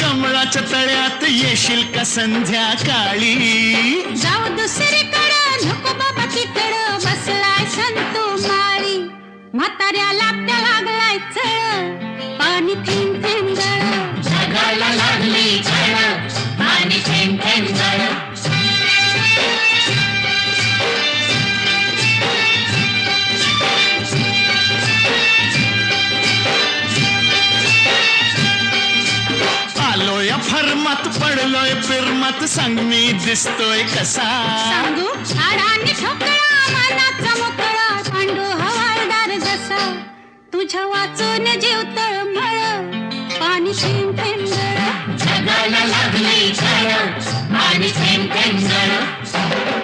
कमळाच्या तळ्यात येशील का संध्याकाळी? जाऊ दुसरीकडं नको बाबा तिकडं बसलाय संतू माळी. म्हाताऱ्याला त्या लागलाय चळ पाणी थेंब थेंब गळ. जगाला लागली झळ पाणी थेंब थेंब गळ. आलोय फर्मात पडलोय फिरमात सांग मी दिसतोय कसा? सांगू हाडाने ठोकळा मनाचा मोकळा पांडू हवालदार जसा. तुझ्या वाचून जीव तळमळ पाणी थेंब थेंब गळ. जगाला लागली झळ पाणी थेंब थेंब गळ.